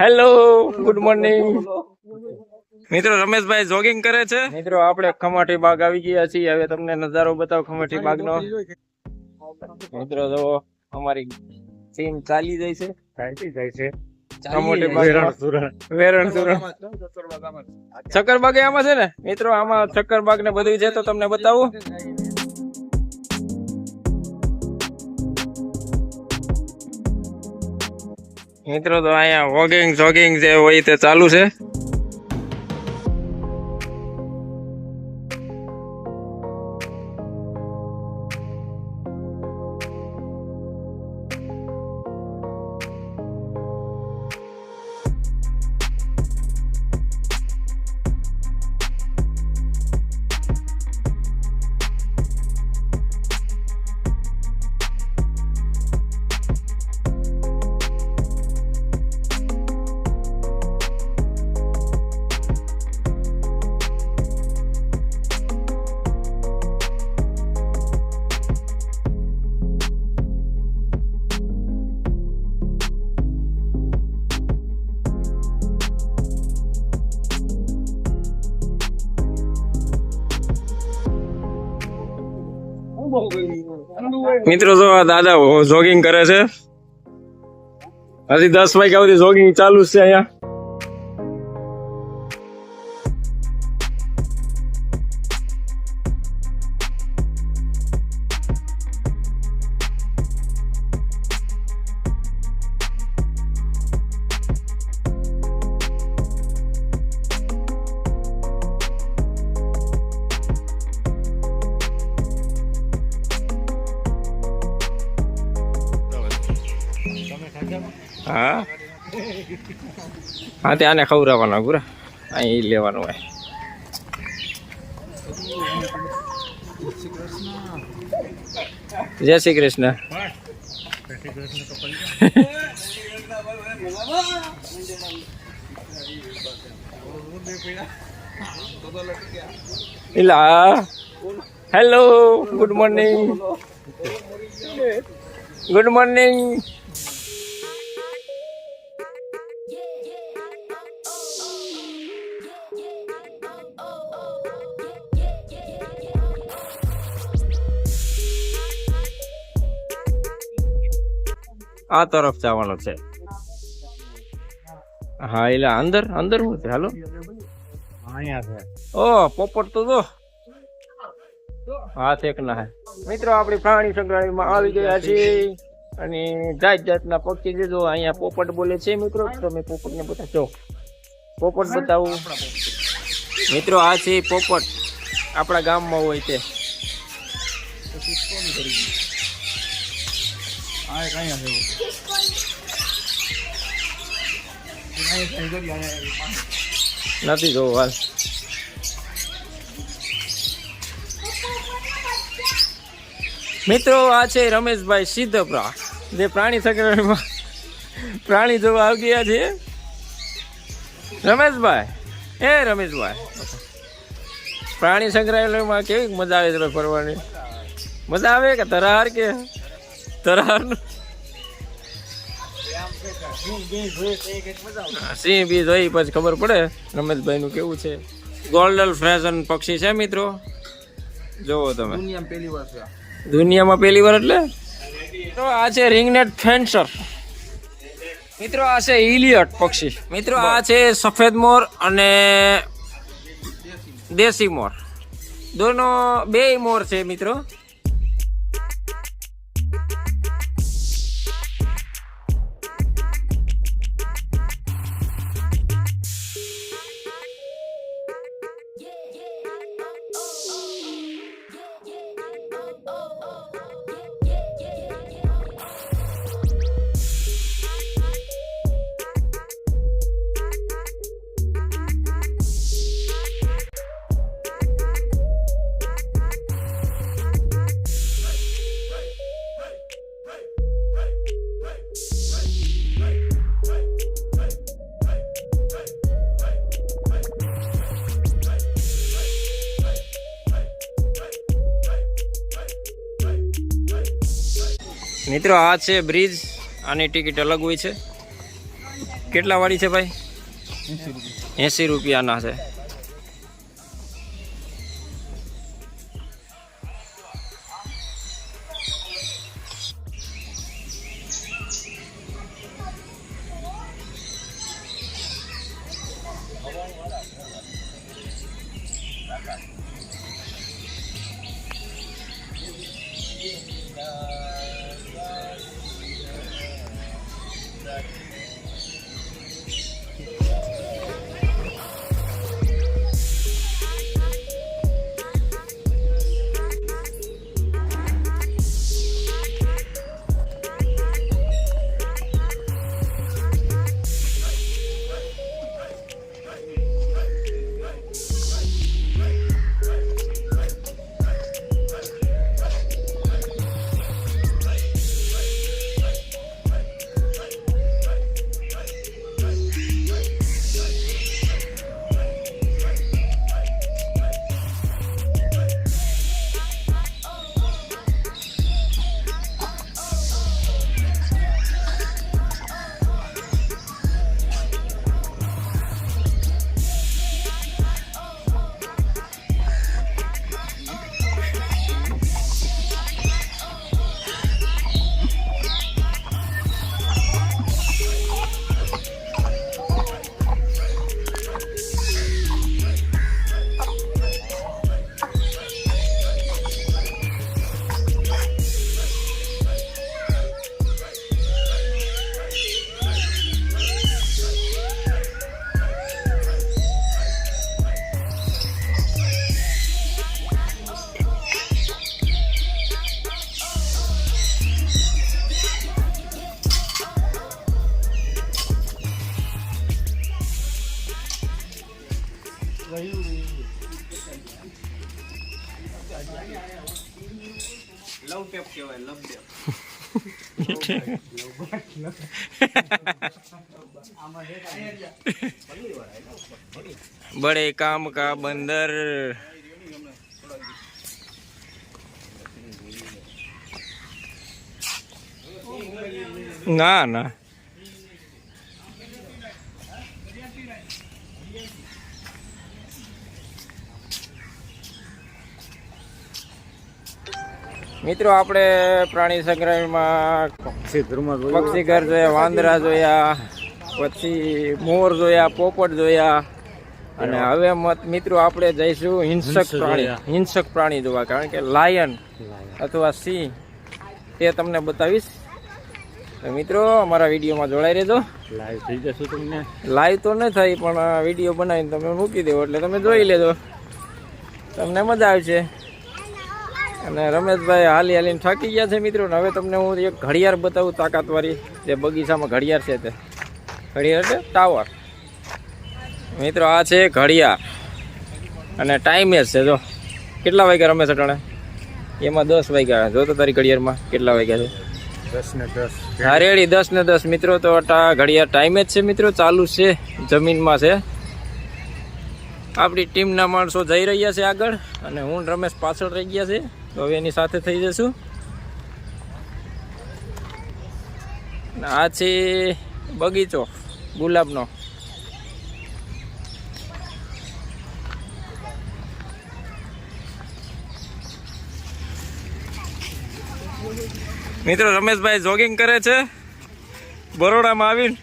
Hello, good morning મિત્રો. Rameshbhai jogging કરે છે. મિત્રો આપણે ખમાટી બાગ આવી ગયા છીએ. હવે તમને નજારો બતાવો ખમાટી બાગનો. મિત્રો જો અમારી ટીમ ચાલી જાય છે. શક્કરબાગ આમાં છે ને મિત્રો, આમાં શક્કરબાગ ને બધું છે તો તમને બતાવું. મિત્રો તો અહીંયા વોકિંગ જોગિંગ જે હોય તે ચાલુ છે. મિત્રો જો દાદા જોગિંગ કરે છે. હજી 10 વાગ્યા સુધી જોગિંગ ચાલુ છે અહીંયા. હા હા, ત્યાં ખવડાવવાના ગુરા અહીં લેવાનું હોય. જય Shri Krishna. Hello, good morning. Good morning. આ તરફ જવાનું છે. હા એટલે અંદર અંદર શું છે? હાલો ઓ પોપટ તો જો હાથ એક ના હે. મિત્રો આપણી પ્રાણી સંગ્રહાલયમાં આવી ગયા છીએ અને જાત જાતના પક્ષી છે. જો અહીંયા પોપટ બોલે છે મિત્રો, તમે પોપટ ને બતાવો. પોપટ બતાવું મિત્રો. આ છે પોપટ, આપણા ગામમાં હોય તે. નથી જોવું હાલ. મિત્રો આ છે રમેશભાઈ સિદ્ધપરા, જે પ્રાણી સંગ્રહાલયમાં પ્રાણી જોવા આવી ગયા છે. રમેશભાઈ પ્રાણી સંગ્રહાલયમાં કેવી મજા આવે છે ફરવાની? મજા આવે કે તરાર કે તરાર? સિંહ બી જોઈ પછી ખબર પડે રમેશભાઈ નું કેવું છે. ગોલ્ડન ફેશન પક્ષી છે મિત્રો, જોવો તમે. દુનિયામાં પહેલી વાર એટલે તો આ છે રિંગનેટ ફેન્સર. મિત્રો આ છે ઇલિયટ પક્ષી. મિત્રો આ છે સફેદ મોર અને દેશી મોર. દોનો બે મોર છે મિત્રો. મિત્રો આ છે બ્રિજ, આની ટિકિટ અલગ હોય છે. કેટલા વાળી છે ભાઈ? 80 રૂપિયાના છે. बड़े काम का बंदर ना ना મિત્રો આપણે પ્રાણી સંગ્રહાલયમાં પક્ષી ઘર જોયા, વાંદરા જોયા, પછી મોર જોયા, પોપટ જોયા અને હવે મિત્રો આપણે જઈશું હિંસક પ્રાણી જોવા, કારણ કે લાયન અથવા સિંહ તે તમને બતાવીશ. મિત્રો અમારા વિડીયોમાં જોડાઈ રહેજો. લાઈવ થઈ જશું તમને. લાઈવ તો ન થાય પણ વિડીયો બનાવીને તમે મૂકી દેવો એટલે તમે જોઈ લેજો, તમને મજા આવશે. અને રમેશભાઈ હાલીને થાકી ગયા છે મિત્રો. હવે તમને હું એક ઘડિયાળ બતાવું તાકાતવાળી, જે બગીચામાં ઘડિયાળ છે તે ઘડિયાળ એટલે ટાવર. મિત્રો આ છે ઘડિયાળ અને ટાઈમે જ છે. જો કેટલા વાગ્યા રમેશ અટાણે? એમાં 10 વાગ્યા. જો તો તારી ઘડિયાળમાં કેટલા વાગ્યા છે? 10:10. હા રેડી 10:10 મિત્રો. તો ઘડિયાળ ટાઈમે જ છે મિત્રો, ચાલુ છે, જમીનમાં છે. આપણી ટીમના માણસો જઈ રહ્યા છે આગળ અને હું રમેશ પાછળ રહી ગયા છે. તો હવે એની સાથે થઈ જશું. આ છે બગીચો ગુલાબનો. મિત્રો રમેશભાઈ જોગિંગ કરે છે બરોડામાં આવીને.